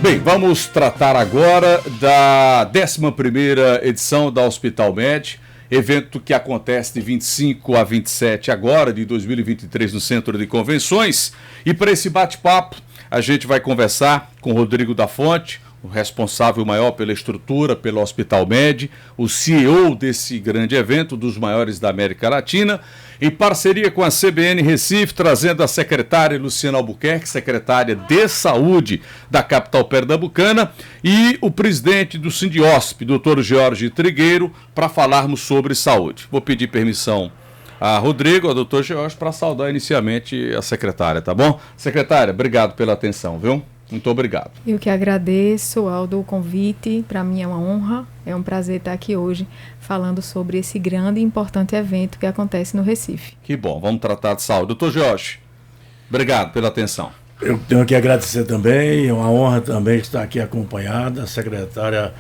Bem, vamos tratar agora da 11ª edição da Hospital Med, evento que acontece de 25 a 27 agora, de 2023, no Centro de Convenções. E para esse bate-papo, a gente vai conversar com Rodrigo da Fonte, o responsável maior pela estrutura, pelo Hospital Med, o CEO desse grande evento, dos maiores da América Latina, em parceria com a CBN Recife, trazendo a secretária Luciana Albuquerque, secretária de Saúde da capital pernambucana, e o presidente do Sindiosp, Dr. George Trigueiro, para falarmos sobre saúde. Vou pedir permissão a Rodrigo, ao Dr. George, para saudar inicialmente a secretária, tá bom? Secretária, obrigado pela atenção, viu? Muito obrigado. Eu que agradeço, Aldo, o convite. Para mim é uma honra, é um prazer estar aqui hoje falando sobre esse grande e importante evento que acontece no Recife. Que bom, vamos tratar de saúde. Doutor Jorge, obrigado pela atenção. Eu tenho que agradecer também, é uma honra também estar aqui acompanhada, a secretária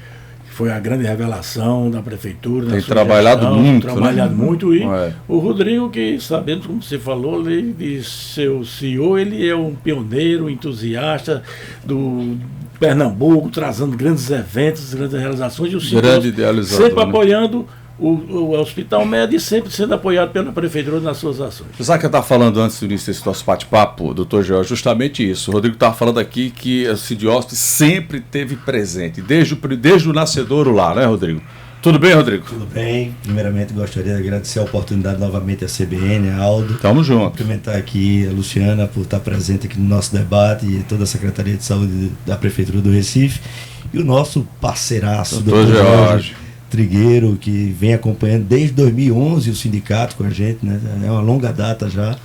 foi a grande revelação da prefeitura. Tem trabalhado muito, muito. E o Rodrigo, que sabemos, como você falou, de seu CEO, ele é um pioneiro, entusiasta do Pernambuco, trazendo grandes eventos, grandes realizações. E o senhor grande idealizador, sempre apoiando o Hospital Med e sempre sendo apoiado pela prefeitura nas suas ações. Sabe que eu estava falando antes do início desse nosso bate-papo, doutor Jorge, justamente isso. O Rodrigo estava falando aqui que a Sindiosp sempre esteve presente, desde o nascedouro lá, né, Rodrigo? Tudo bem, Rodrigo? Tudo bem. Primeiramente, gostaria de agradecer a oportunidade novamente à CBN, a Aldo. Tamo junto. Cumprimentar aqui a Luciana por estar presente aqui no nosso debate e toda a Secretaria de Saúde da Prefeitura do Recife. E o nosso parceiraço, doutor George Trigueiro, que vem acompanhando desde 2011 o sindicato com a gente, né? É uma longa data já.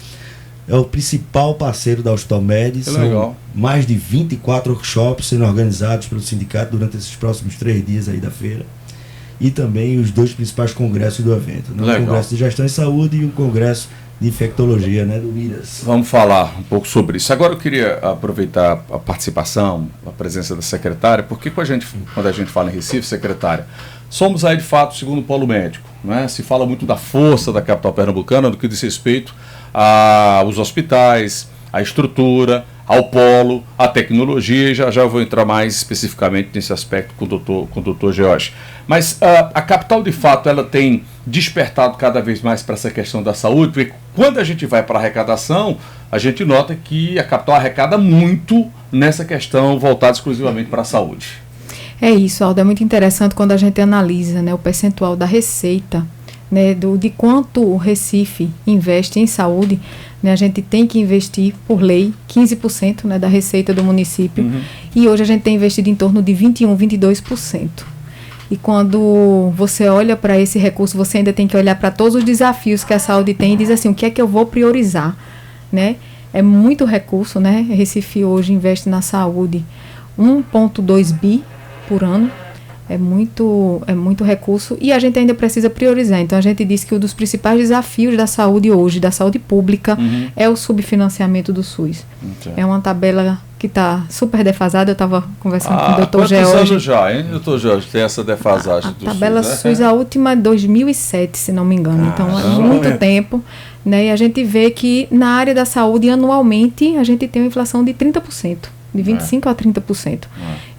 É o principal parceiro da Hospital Med. São legal. Mais de 24 workshops sendo organizados pelo sindicato durante esses próximos 3 dias aí da feira. E também os 2 principais congressos do evento, né? O Congresso de Gestão em Saúde e o Congresso de Infectologia, né, do IRAS. Vamos falar um pouco sobre isso. Agora eu queria aproveitar a participação, a presença da secretária, porque quando a gente fala em Recife, secretária, somos aí de fato o segundo polo médico, né? Se fala muito da força da capital pernambucana no que diz respeito aos hospitais, à estrutura, ao polo, à tecnologia, e já vou entrar mais especificamente nesse aspecto com o doutor George. Mas a capital, de fato, ela tem despertado cada vez mais para essa questão da saúde, porque quando a gente vai para a arrecadação, a gente nota que a capital arrecada muito nessa questão voltada exclusivamente para a saúde. É isso, Aldo, é muito interessante quando a gente analisa, né, o percentual da receita, né, de quanto o Recife investe em saúde, né, a gente tem que investir, por lei, 15%, né, da receita do município, e hoje a gente tem investido em torno de 21%, 22%. E quando você olha para esse recurso, você ainda tem que olhar para todos os desafios que a saúde tem e diz assim, o que é que eu vou priorizar, né? É muito recurso, né? Recife hoje investe na saúde 1,2 bi por ano. É muito recurso e a gente ainda precisa priorizar. Então, a gente diz que um dos principais desafios da saúde hoje, da saúde pública, é o subfinanciamento do SUS. É uma tabela que está super defasada. Eu estava conversando com o doutor George. Quantos anos já, hein, doutor George, tem essa defasagem do SUS? A tabela SUS, a última é 2007, se não me engano. Então, é muito tempo. Né? E a gente vê que na área da saúde, anualmente, a gente tem uma inflação de 30%. De 25% a 30%.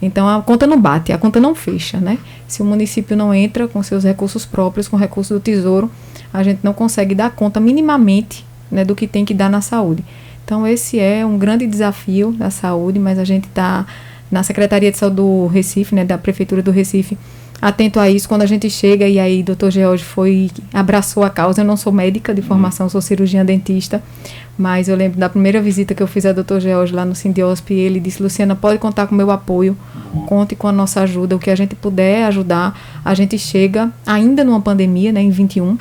Então, a conta não bate, a conta não fecha, né? Se o município não entra com seus recursos próprios, com recursos do Tesouro, a gente não consegue dar conta minimamente, né, do que tem que dar na saúde. Então, esse é um grande desafio da saúde, mas a gente está na Secretaria de Saúde do Recife, né, da Prefeitura do Recife, atento a isso. Quando a gente chega, e aí o Dr. George abraçou a causa. Eu não sou médica de formação, sou cirurgiã dentista, mas eu lembro da primeira visita que eu fiz a Dr. George lá no Sindiosp, e ele disse, Luciana, pode contar com o meu apoio, conte com a nossa ajuda, o que a gente puder ajudar. A gente chega, ainda numa pandemia, né, em 21,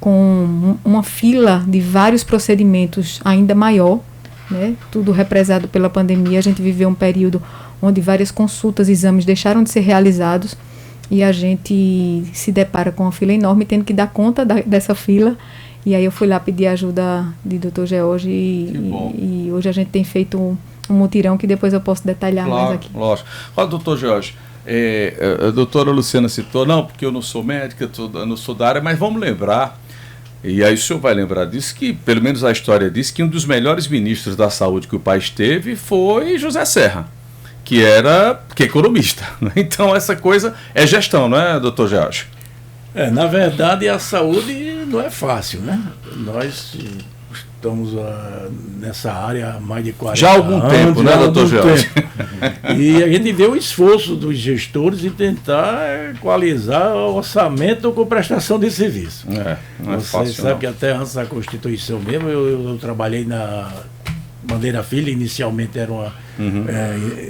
com uma fila de vários procedimentos ainda maior, né, tudo represado pela pandemia. A gente viveu um período onde várias consultas, exames deixaram de ser realizados, e a gente se depara com uma fila enorme, tendo que dar conta dessa fila. E aí eu fui lá pedir ajuda de Dr. George e hoje a gente tem feito um mutirão que depois eu posso detalhar mais aqui. Lógico. Olha, doutor George, a doutora Luciana citou, não, porque eu não sou médica, eu não sou da área, mas vamos lembrar, e aí o senhor vai lembrar disso, que pelo menos a história diz que um dos melhores ministros da saúde que o país teve foi José Serra, que é economista. Então, essa coisa é gestão, não é, doutor George? Na verdade, a saúde não é fácil, né? Nós estamos nessa área há mais de 40 anos. Já há algum tempo, né, doutor George? E a gente vê o esforço dos gestores em tentar equalizar o orçamento com prestação de serviço. Não é fácil, Você sabe não. que até antes da Constituição mesmo, eu trabalhei na Bandeira Filha, inicialmente era uma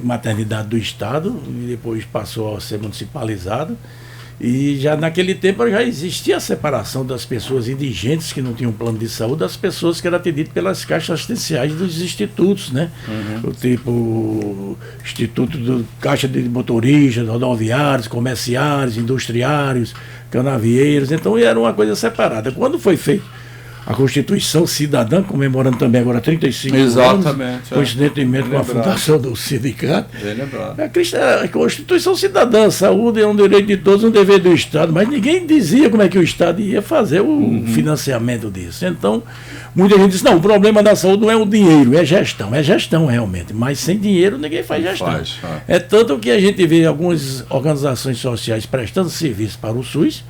maternidade do Estado, e depois passou a ser municipalizado. E já naquele tempo já existia a separação das pessoas indigentes que não tinham plano de saúde das pessoas que eram atendidas pelas caixas assistenciais dos institutos, né? O tipo Instituto do Caixa de Motoristas, rodoviários, comerciários, industriários, canavieiros. Então era uma coisa separada. Quando foi feito a Constituição Cidadã, comemorando também agora 35 Exatamente, anos, coincidentemente com a fundação do sindicato. Bem lembrado. A Constituição Cidadã, saúde é um direito de todos, um dever do Estado, mas ninguém dizia como é que o Estado ia fazer o financiamento disso. Então, muita gente diz, não, o problema da saúde não é o dinheiro, é gestão realmente, mas sem dinheiro ninguém faz gestão. É tanto que a gente vê algumas organizações sociais prestando serviço para o SUS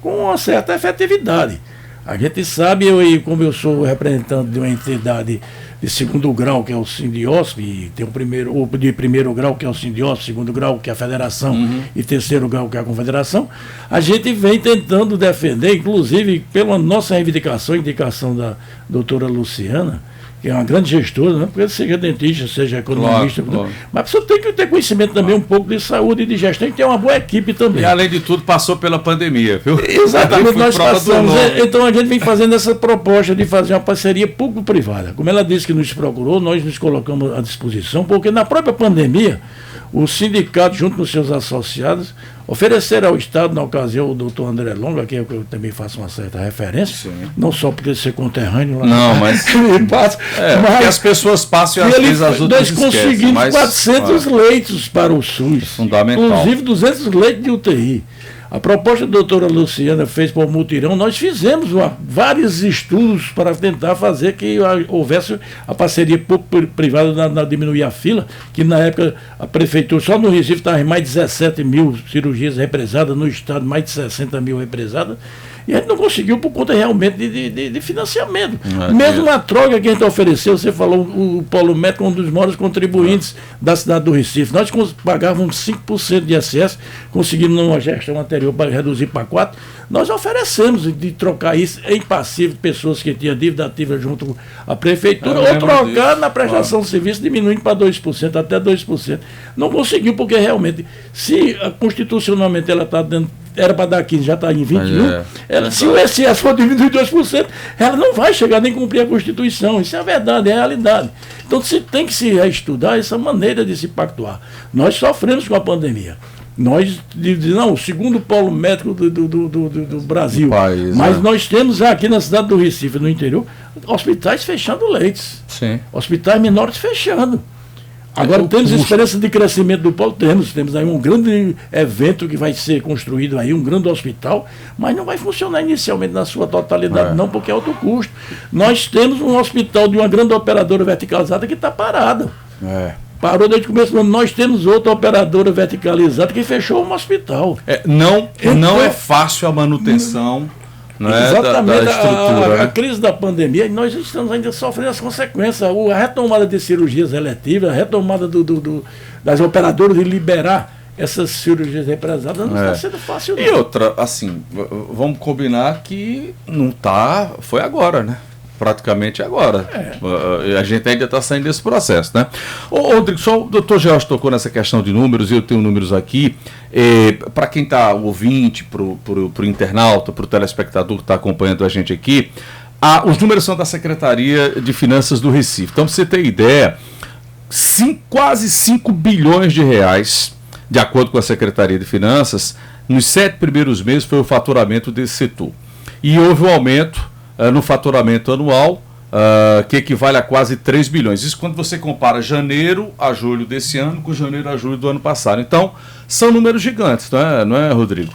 com uma certa efetividade. A gente sabe, como eu sou representante de uma entidade de segundo grau, que é o Sindiosp, e tem o de primeiro grau, que é o Sindiosp, segundo grau, que é a Federação, e terceiro grau, que é a Confederação, a gente vem tentando defender, inclusive pela nossa reivindicação, indicação da doutora Luciana, que é uma grande gestora, não porque seja dentista, seja economista, claro. Mas a pessoa tem que ter conhecimento também um pouco de saúde e de gestão, e ter uma boa equipe também. E além de tudo, passou pela pandemia, viu? Exatamente, nós passamos. Então a gente vem fazendo essa proposta de fazer uma parceria público-privada. Como ela disse que nos procurou, nós nos colocamos à disposição, porque na própria pandemia, o sindicato, junto com seus associados, ofereceram ao Estado, na ocasião, o doutor André Longa, que eu também faço uma certa referência, não só porque ser conterrâneo lá. Não, mas porque as pessoas passam e às vezes as outras nós conseguimos 400 leitos para o SUS, fundamental. Inclusive 200 leitos de UTI. A proposta da doutora Luciana fez por mutirão, nós fizemos vários estudos para tentar fazer que houvesse a parceria público-privada na diminuir a fila, que na época a prefeitura, só no Recife estava em mais de 17 mil cirurgias represadas, no estado mais de 60 mil represadas, e a gente não conseguiu por conta realmente de financiamento. Mesmo a troca que a gente ofereceu, você falou, o Polo Médico é um dos maiores contribuintes da cidade do Recife. Nós pagávamos 5% de ISS, conseguimos numa gestão anterior para reduzir para 4%. Nós oferecemos de trocar isso em passivo de pessoas que tinham dívida ativa junto à prefeitura, ou trocar na prestação de serviço, diminuindo para 2%, até 2%. Não conseguiu, porque realmente, se constitucionalmente ela está dando, era para dar 15, já está em 21, se o ISS for diminuir 2%, ela não vai chegar nem cumprir a Constituição. Isso é a verdade, é a realidade. Então você tem que se reestudar essa maneira de se pactuar. Nós sofremos com a pandemia. Nós, não, o segundo polo médico do Brasil. Mas nós temos aqui na cidade do Recife, no interior, hospitais fechando leitos. Sim. Hospitais menores fechando. Agora temos esperança de crescimento do polo, temos aí um grande evento que vai ser construído aí, um grande hospital, mas não vai funcionar inicialmente na sua totalidade não, porque é alto custo. Nós temos um hospital de uma grande operadora verticalizada que está parado. Parou desde o começo do ano. Nós temos outra operadora verticalizada que fechou um hospital. Não é fácil a manutenção. Exatamente, da estrutura, a crise da pandemia, nós estamos ainda sofrendo as consequências. A retomada de cirurgias eletivas, a retomada das operadoras de liberar essas cirurgias represadas não está sendo fácil. Não. E outra, assim, vamos combinar que não está, foi agora, né? Praticamente agora. A gente ainda está saindo desse processo, né? Rodrigo, só o doutor George tocou nessa questão de números, e eu tenho números aqui. Para quem está ouvinte, para o internauta, para o telespectador que está acompanhando a gente aqui, os números são da Secretaria de Finanças do Recife. Então, para você ter ideia, quase 5 bilhões de reais, de acordo com a Secretaria de Finanças, nos 7 primeiros meses foi o faturamento desse setor. E houve um aumento no faturamento anual, que equivale a quase 3 bilhões. Isso quando você compara janeiro a julho desse ano com janeiro a julho do ano passado. Então, são números gigantes, não é Rodrigo?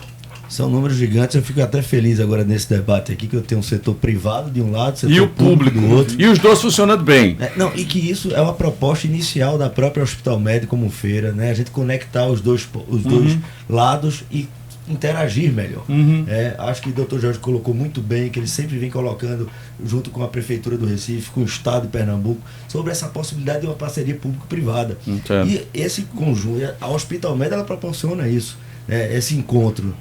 São números gigantes. Eu fico até feliz agora nesse debate aqui, que eu tenho um setor privado de um lado, setor e o público do outro. E os dois funcionando bem. E que isso é uma proposta inicial da própria Hospital Médico como feira, né? A gente conectar os dois lados e interagir melhor. Acho que o Dr. Jorge colocou muito bem, que ele sempre vem colocando, junto com a Prefeitura do Recife, com o Estado de Pernambuco, sobre essa possibilidade de uma parceria público-privada. E esse conjunto, a Hospital Med, ela proporciona isso, né? Esse encontro.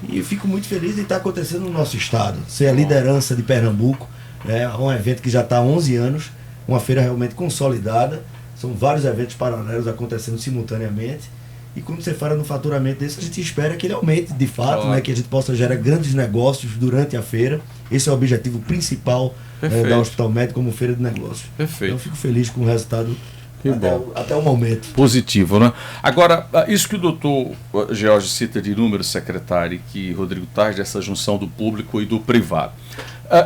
E eu fico muito feliz de estar acontecendo no nosso estado, ser a liderança de Pernambuco, né? Um evento que já está há 11 anos, uma feira realmente consolidada, são vários eventos paralelos acontecendo simultaneamente. E quando você fala no faturamento desse, a gente espera que ele aumente de fato, né, que a gente possa gerar grandes negócios durante a feira. Esse é o objetivo principal da Hospital Médico como feira de negócios. Perfeito. Então eu fico feliz com o resultado até o momento. Positivo, né? Agora, isso que o doutor George cita de números, secretário, que Rodrigo traz dessa junção do público e do privado.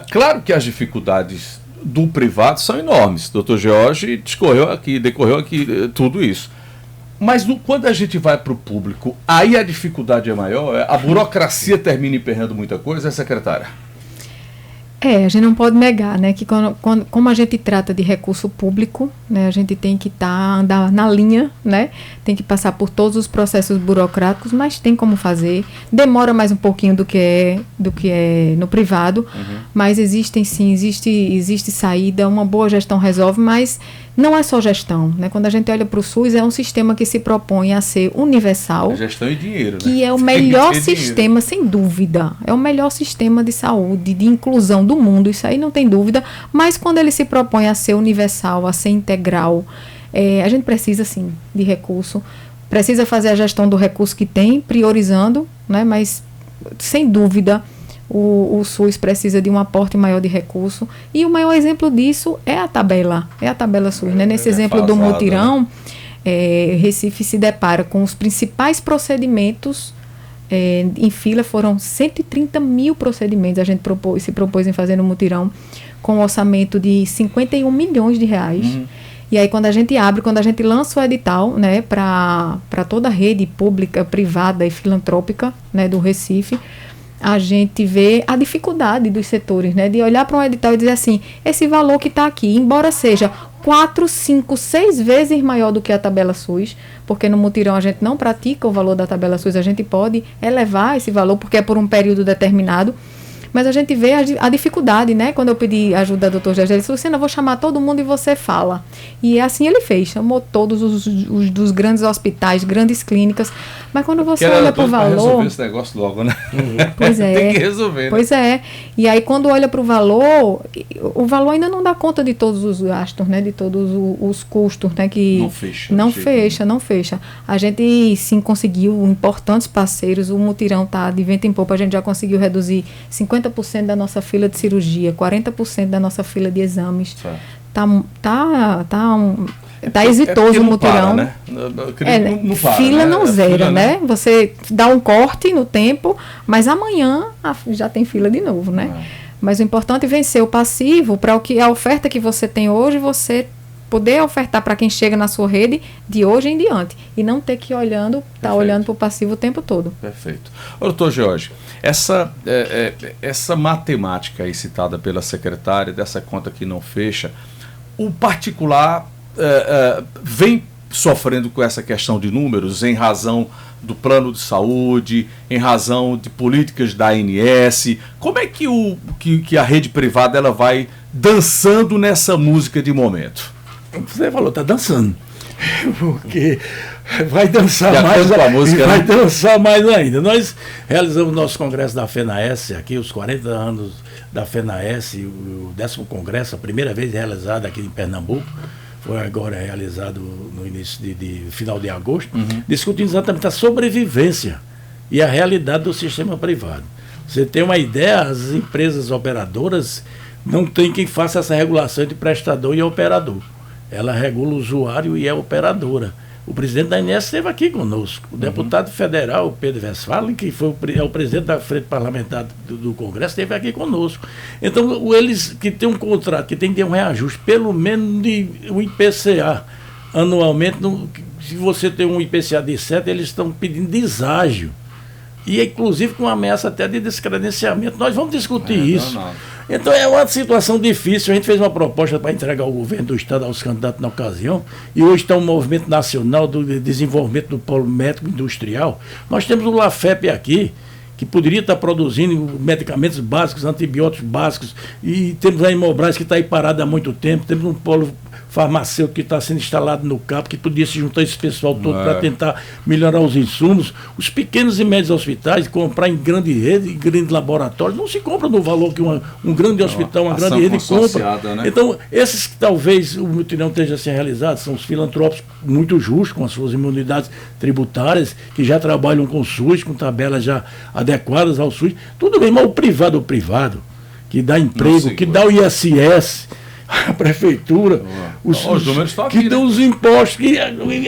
Claro que as dificuldades do privado são enormes. O doutor George decorreu aqui tudo isso. Mas quando a gente vai para o público, aí a dificuldade é maior? A burocracia termina emperrando muita coisa, secretária? A gente não pode negar, né, que como a gente trata de recurso público, né, a gente tem que andar na linha, né, tem que passar por todos os processos burocráticos, mas tem como fazer. Demora mais um pouquinho do que é no privado, mas existe saída, uma boa gestão resolve, mas não é só gestão, né? Quando a gente olha para o SUS, é um sistema que se propõe a ser universal. Gestão e dinheiro, que é o melhor sistema, sem dúvida. É o melhor sistema de saúde, de inclusão do mundo, isso aí não tem dúvida. Mas quando ele se propõe a ser universal, a ser integral, a gente precisa, sim, de recurso. Precisa fazer a gestão do recurso que tem, priorizando, né? Mas, sem dúvida, o SUS precisa de um aporte maior de recurso, e o maior exemplo disso é a tabela SUS, né? Nesse exemplo do mutirão, Recife se depara com os principais procedimentos em fila. Foram 130 mil procedimentos, a gente se propôs em fazer no mutirão, com um orçamento de 51 milhões de reais. E aí quando a gente lança o edital, né, para toda a rede pública, privada e filantrópica, né, do Recife, a gente vê a dificuldade dos setores, né, de olhar para um edital e dizer assim, esse valor que está aqui, embora seja 4, 5, 6 vezes maior do que a tabela SUS, porque no mutirão a gente não pratica o valor da tabela SUS, a gente pode elevar esse valor porque é por um período determinado, mas a gente vê a dificuldade, né? Quando eu pedi ajuda do Dr. Jorge, ele disse, Luciana, eu vou chamar todo mundo e você fala. E assim ele fez, chamou todos os dos grandes hospitais, grandes clínicas, mas quando você olha para o valor... resolver esse negócio logo, né? Pois é. Tem que resolver, né? Pois é. E aí quando olha para o valor ainda não dá conta de todos os gastos, né? De todos os custos, né? Que não fecha. A gente sim conseguiu importantes parceiros, o mutirão tá de vento em popa, a gente já conseguiu reduzir 50% da nossa fila de cirurgia, 40% da nossa fila de exames. Tá exitoso o mutirão. Para, né? Não para, fila, né? não zera, né? Você dá um corte no tempo, mas amanhã já tem fila de novo, né? Mas o importante é vencer o passivo para a oferta que você tem hoje, você poder ofertar para quem chega na sua rede de hoje em diante. E não ter que olhando para o passivo o tempo todo. Perfeito. Doutor Jorge, essa matemática aí citada pela secretária, dessa conta que não fecha, o particular vem sofrendo com essa questão de números em razão do plano de saúde, em razão de políticas da ANS. Como é que a rede privada ela vai dançando nessa música de momento? Você falou, está dançando. Porque vai dançar mais, com a música, vai né? dançar mais ainda. Nós realizamos o nosso congresso da FENAES, aqui os 40 anos da FENAES, o 10º congresso, a primeira vez realizado aqui em Pernambuco, foi agora realizado no início de final de agosto, discutindo exatamente a sobrevivência e a realidade do sistema privado. Você tem uma ideia, as empresas operadoras não tem quem faça essa regulação de prestador e operador. Ela regula o usuário e é operadora. O presidente da ANS esteve aqui conosco. O deputado federal, Pedro Westphalen, que é o presidente da frente parlamentar do Congresso, esteve aqui conosco. Então, eles que têm um contrato, que tem que ter um reajuste, pelo menos de um IPCA anualmente, se você tem um IPCA de 7, eles estão pedindo deságio. e inclusive com ameaça até de descredenciamento. Nós vamos discutir isso. Não. Então é uma situação difícil. A gente fez uma proposta para entregar ao governo do Estado aos candidatos na ocasião, e hoje está um movimento nacional do desenvolvimento do polo médico industrial. Nós temos o LAFEP aqui, que poderia estar produzindo medicamentos básicos, antibióticos básicos, e temos a Hemobras que está aí parada há muito tempo, temos um polo farmacêutico que está sendo instalado no CAP, que podia se juntar esse pessoal todo para tentar melhorar os insumos. Os pequenos e médios hospitais, comprar em grande rede, em grandes laboratórios, não se compra no valor que um grande hospital, uma grande rede compra. Né? Então, esses que talvez o mutirão esteja sendo realizado são os filantrópicos muito justos, com as suas imunidades tributárias, que já trabalham com o SUS, com tabelas já adequadas ao SUS. Tudo bem, mas o privado, que dá emprego, que dá o ISS, a prefeitura, que dão os impostos, que,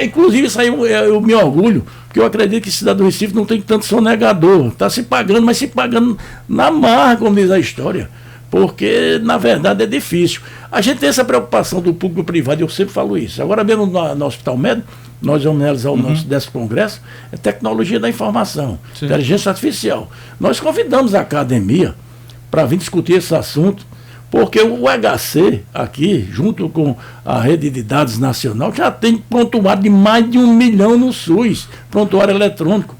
inclusive isso aí eu me orgulho, porque eu acredito que a cidade do Recife não tem tanto sonegador, está se pagando, mas se pagando na marra, como diz a história, porque na verdade é difícil. A gente tem essa preocupação do público privado, eu sempre falo isso. Agora mesmo no Hospital Médico, nós vamos realizar o nosso 10º congresso, é tecnologia da informação, inteligência artificial. Nós convidamos a academia para vir discutir esse assunto, porque o HC aqui, junto com a rede de dados nacional, já tem prontuário de mais de 1 milhão no SUS, prontuário eletrônico.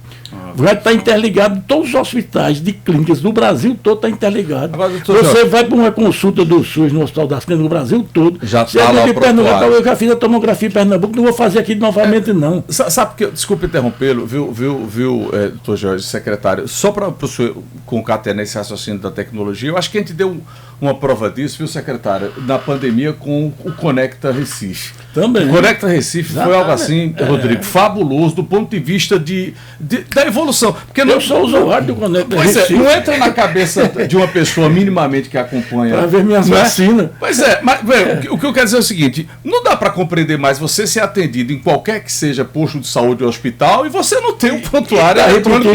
Vai estar interligado, todos os hospitais de clínicas do Brasil todo está interligado. Você vai para uma consulta do SUS no Hospital das Clínicas do Brasil todo. Já está lá o prontuário. Eu já fiz a tomografia em Pernambuco, não vou fazer aqui novamente não. Sabe que, desculpa interrompê-lo, doutor Jorge, secretário, só para o senhor concatenar esse raciocínio da tecnologia, eu acho que a gente deu uma prova disso, viu, secretário, na pandemia com o Conecta Recife. Também. O Conecta Recife foi algo assim, Rodrigo, fabuloso do ponto de vista da evolução. Porque eu sou usuário do Conecta Recife. Não entra na cabeça de uma pessoa minimamente que acompanha. Para ver minhas vacinas. Pois é, mas o que eu quero dizer é o seguinte, não dá para compreender mais você ser atendido em qualquer que seja posto de saúde ou hospital e você não tem um prontuário eletrônico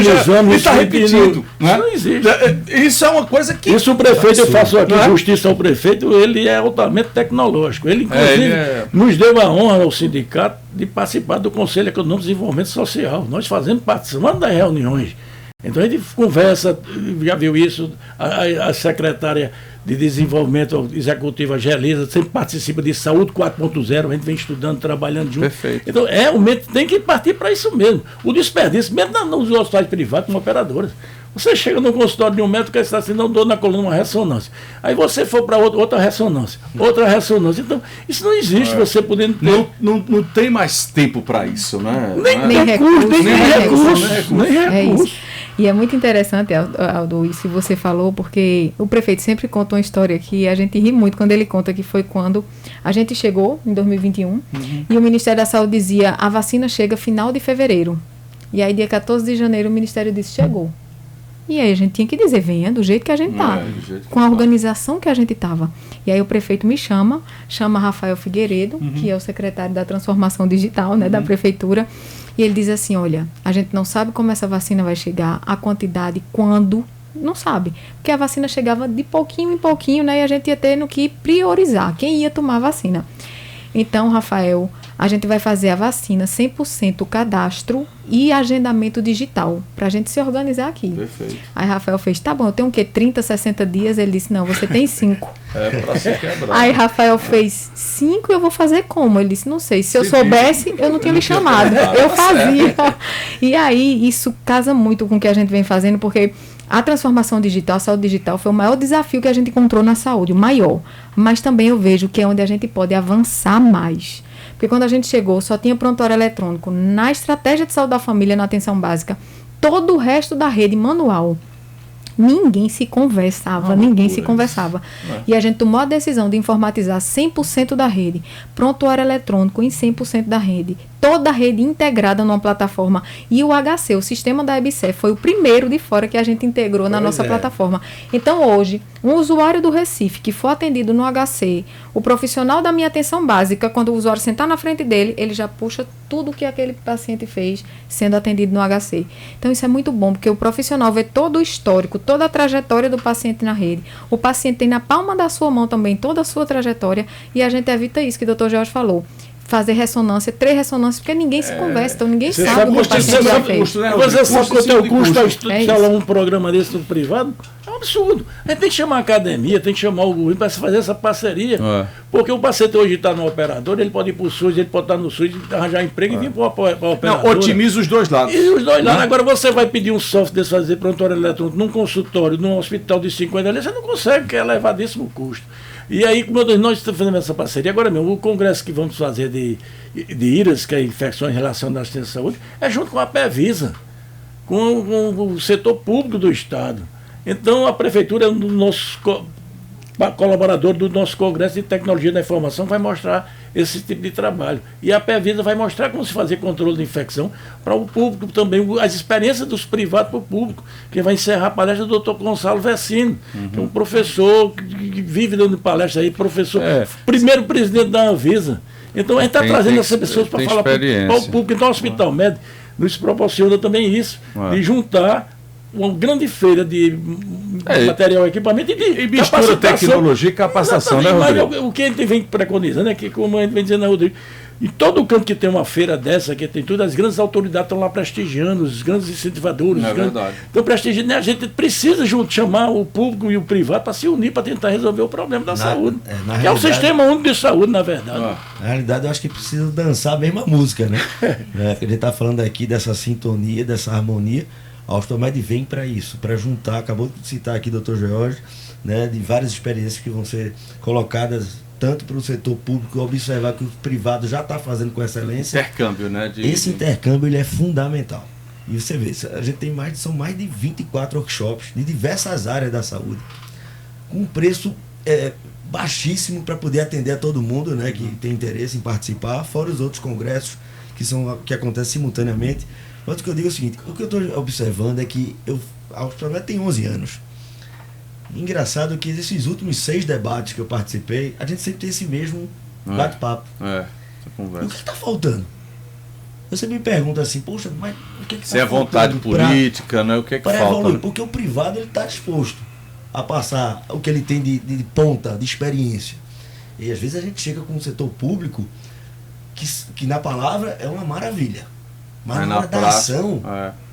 e está repetindo. Isso não existe. Isso é uma coisa que... Isso o prefeito, eu faço aqui justiça ao prefeito, ele é altamente tecnológico. Ele, inclusive, nos deu a honra ao sindicato de participar do Conselho Econômico de Desenvolvimento Social. Nós participamos das reuniões. Então a gente conversa, já viu isso, a secretária de Desenvolvimento Executiva, Gelisa, sempre participa de Saúde 4.0, a gente vem estudando, trabalhando junto. Perfeito. Então tem que partir para isso mesmo. O desperdício, mesmo nos hospitais privados, com operadoras. Você chega no consultório de um médico que está assim, não dou na coluna uma ressonância. Aí você for para outra ressonância, outra ressonância. Então, isso não existe, você podendo ter... Não tem mais tempo para isso, né? Nem recurso. Nem recurso. E é muito interessante, Aldo, isso que você falou, porque o prefeito sempre conta uma história que a gente ri muito quando ele conta que foi quando a gente chegou, em 2021, e o Ministério da Saúde dizia, a vacina chega final de fevereiro. E aí, dia 14 de janeiro, o Ministério disse, chegou. E aí a gente tinha que dizer, venha do jeito que a gente tá, com a organização que a gente estava. E aí o prefeito me chama Rafael Figueiredo, que é o secretário da Transformação Digital, né, da prefeitura, e ele diz assim, olha, a gente não sabe como essa vacina vai chegar, a quantidade, quando, não sabe. Porque a vacina chegava de pouquinho em pouquinho, né, e a gente ia tendo que priorizar quem ia tomar a vacina. Então, Rafael, a gente vai fazer a vacina 100% cadastro e agendamento digital, para a gente se organizar aqui. Perfeito. Aí Rafael fez, tá bom, eu tenho o quê? 30, 60 dias? Ele disse, não, você tem 5. Para se quebrar. Aí Rafael fez, 5 eu vou fazer como? Ele disse, não sei, se eu soubesse, eu não tinha lhe chamado. Eu fazia. E aí, isso casa muito com o que a gente vem fazendo, porque a transformação digital, a saúde digital foi o maior desafio que a gente encontrou na saúde, o maior. Mas também eu vejo que é onde a gente pode avançar mais. Porque quando a gente chegou, só tinha prontuário eletrônico na estratégia de saúde da família, na atenção básica, todo o resto da rede manual. Ninguém se conversava, E a gente tomou a decisão de informatizar 100% da rede, prontuário eletrônico em 100% da rede, toda a rede integrada numa plataforma. E o HC, o sistema da EBSER, foi o primeiro de fora que a gente integrou na nossa plataforma. Então, hoje, um usuário do Recife que for atendido no HC, o profissional da minha atenção básica, quando o usuário sentar na frente dele, ele já puxa tudo que aquele paciente fez sendo atendido no HC. Então, isso é muito bom, porque o profissional vê todo o histórico, toda a trajetória do paciente na rede. O paciente tem na palma da sua mão também toda a sua trajetória, e a gente evita isso que o Dr. Jorge falou. fazer ressonância, 3 ressonâncias, porque ninguém se conversa, então ninguém Você sabe o que o paciente já fez. Você sabe quanto é o custo para instalar isso. um programa desse no privado? É um absurdo. A gente tem que chamar a academia, tem que chamar o governo para fazer essa parceria. Porque o paciente hoje está no operador, ele pode ir para o SUS, ele pode estar no SUS, arranjar emprego e vir para o operador. Não, otimiza os dois lados. E os dois lados. Agora você vai pedir um software desse fazer prontuário eletrônico num consultório, num hospital de 50 ali, você não consegue, que é elevadíssimo custo. E aí, como nós estamos fazendo essa parceria, agora mesmo, o congresso que vamos fazer de IRAS, que é infecções relacionadas à assistência à saúde, é junto com a PEVISA, com o setor público do Estado. Então, a prefeitura é um dos nossos colaborador do nosso Congresso de Tecnologia da Informação, vai mostrar esse tipo de trabalho. E a PEVISA vai mostrar como se fazer controle de infecção para o público também, as experiências dos privados para o público, que vai encerrar a palestra do Dr. Gonçalo Vecino, que é um professor que vive dando palestra aí, professor, primeiro presidente da Anvisa. Então a gente está trazendo essas pessoas para falar para o público. Então o Hospital Médico nos proporciona também isso, de juntar uma grande feira de material e equipamento e mistura tecnologia e capacitação, né, Rodrigo? Mas o que a gente vem preconizando é que, como a gente vem dizendo, né, Rodrigo, em todo canto que tem uma feira dessa, que tem tudo, as grandes autoridades estão lá prestigiando, os grandes incentivadores. Então, prestigiando, né, a gente precisa chamar o público e o privado para se unir, para tentar resolver o problema da saúde. Que é o sistema único de saúde, na verdade. Na realidade, eu acho que precisa dançar a mesma música, né? A gente está falando aqui dessa sintonia, dessa harmonia. A Hospitalmed vem para isso, para juntar, acabou de citar aqui o Dr. George, né, de várias experiências que vão ser colocadas tanto para o setor público, observar que o privado já está fazendo com excelência. Intercâmbio, né? Esse intercâmbio ele é fundamental. E você vê, a gente tem são mais de 24 workshops de diversas áreas da saúde, com um preço baixíssimo para poder atender a todo mundo, né, que tem interesse em participar, fora os outros congressos que acontecem simultaneamente. Mas o que eu digo é o seguinte, o que eu estou observando é que a Hospitalmed tem 11 anos. Engraçado que esses últimos 6 debates que eu participei, a gente sempre tem esse mesmo bate-papo. O que está faltando? Você me pergunta assim, poxa, mas o que se é vontade política, né? O que é que falta? Evoluir? Porque o privado está disposto a passar o que ele tem de ponta, de experiência. E às vezes a gente chega com um setor público que na palavra é uma maravilha. Mas na hora da ação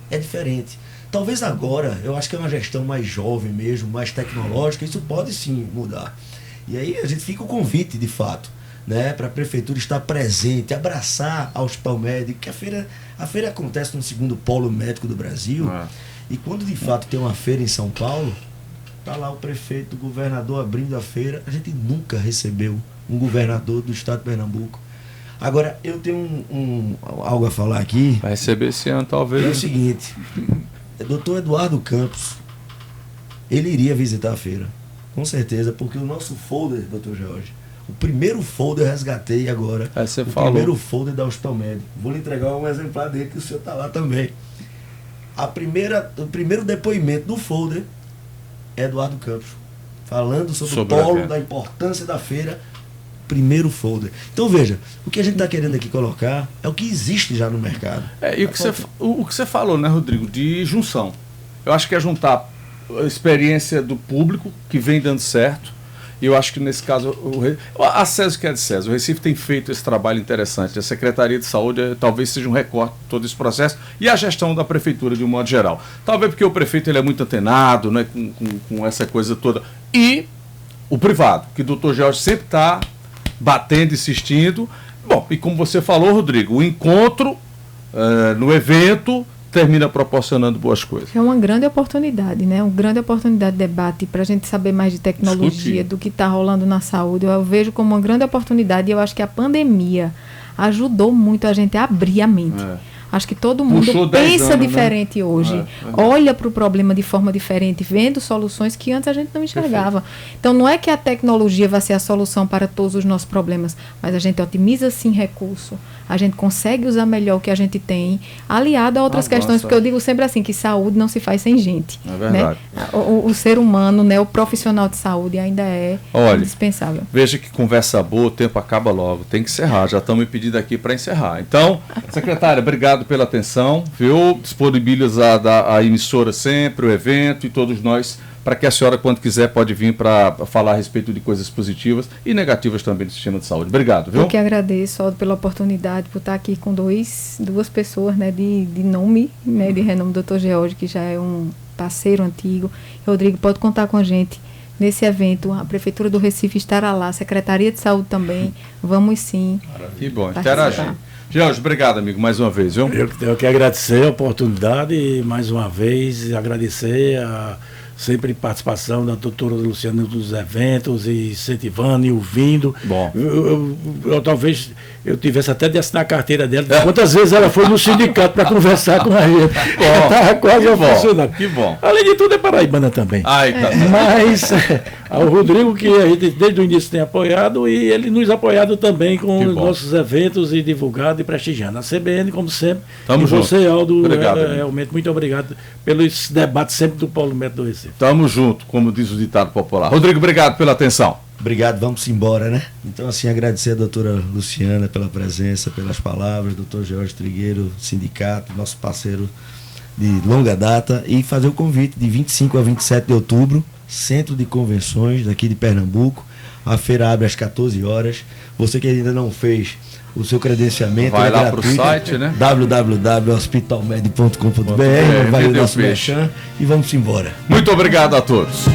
é diferente. Talvez agora, eu acho que é uma gestão mais jovem mesmo, mais tecnológica, isso pode sim mudar. E aí a gente fica o convite, de fato, né, para a prefeitura estar presente, abraçar a Hospital Médico, que a feira acontece no 2º polo médico do Brasil, e quando de fato tem uma feira em São Paulo, está lá o prefeito, o governador abrindo a feira, a gente nunca recebeu um governador do estado de Pernambuco. Agora, eu tenho algo a falar aqui. Vai receber esse ano, talvez. É o seguinte, Dr. Eduardo Campos, ele iria visitar a feira, com certeza, porque o nosso folder, Dr. Jorge, o primeiro folder eu resgatei agora, primeiro folder da Hospital Médico. Vou lhe entregar um exemplar dele, que o senhor está lá também. O primeiro depoimento do folder é Eduardo Campos, falando sobre o polo, da importância da feira. Primeiro folder. Então veja, o que a gente está querendo aqui colocar é o que existe já no mercado. E o que você falou, né, Rodrigo, de junção. Eu acho que é juntar a experiência do público, que vem dando certo, e eu acho que nesse caso, a César que é de César, o Recife tem feito esse trabalho interessante, a Secretaria de Saúde talvez seja um recorte de todo esse processo, e a gestão da Prefeitura de um modo geral. Talvez porque o prefeito ele é muito antenado, né, com essa coisa toda, e o privado, que o Dr. Jorge sempre está batendo, insistindo. Bom, e como você falou, Rodrigo, o encontro no evento termina proporcionando boas coisas. É uma grande oportunidade, né? Uma grande oportunidade de debate para a gente saber mais de tecnologia, do que está rolando na saúde. Eu vejo como uma grande oportunidade e eu acho que a pandemia ajudou muito a gente a abrir a mente. Acho que todo mundo pensa diferente, né, hoje. Olha para o problema de forma diferente, vendo soluções que antes a gente não enxergava. Perfeito. Então, não é que a tecnologia vai ser a solução para todos os nossos problemas, mas a gente otimiza, sim, recurso. A gente consegue usar melhor o que a gente tem, aliado a outras questões, porque eu digo sempre assim, que saúde não se faz sem gente. É verdade. Né? O ser humano, né, o profissional de saúde ainda é indispensável. Veja que conversa boa, o tempo acaba logo. Tem que encerrar, já estamos pedindo aqui para encerrar. Então, secretária, obrigado pela atenção, viu? Disponibiliza a emissora sempre, o evento, e todos nós para que a senhora, quando quiser, pode vir para falar a respeito de coisas positivas e negativas também do sistema de saúde. Obrigado, viu? Eu que agradeço, Aldo, pela oportunidade, por estar aqui com duas pessoas, né, de nome, né, de renome, Dr. George, que já é um parceiro antigo. Rodrigo, pode contar com a gente nesse evento. A Prefeitura do Recife estará lá, a Secretaria de Saúde também. Vamos sim. Que bom, interagir. George, obrigado, amigo, mais uma vez, viu? Eu que agradecer a oportunidade e mais uma vez agradecer a sempre participação da doutora Luciana nos eventos e incentivando e ouvindo. Bom. Eu talvez eu tivesse até de assinar a carteira dela. Quantas vezes ela foi no sindicato para conversar com a gente. Estava quase funcionando. Que bom. Além de tudo, é paraibana também. Ai, tá. Mas o Rodrigo, que a gente desde o início tem apoiado, e ele nos apoiado também com os nossos eventos e divulgado e prestigiando. A CBN, como sempre. Tamo e junto. você, Aldo, obrigado, realmente muito obrigado pelos debates sempre do Paulo Médio do Recife. Tamo junto, como diz o ditado popular. Rodrigo, obrigado pela atenção. Obrigado, vamos embora, né? Então, assim, agradecer a doutora Luciana pela presença, pelas palavras, doutor George Trigueiro, sindicato, nosso parceiro de longa data, e fazer o convite de 25 a 27 de outubro, Centro de Convenções daqui de Pernambuco. A feira abre às 14 horas. Você que ainda não fez o seu credenciamento, vai lá gratuito, pro site, né? www.hospitalmed.com.br, vai o nosso merchan e vamos embora. Muito obrigado a todos.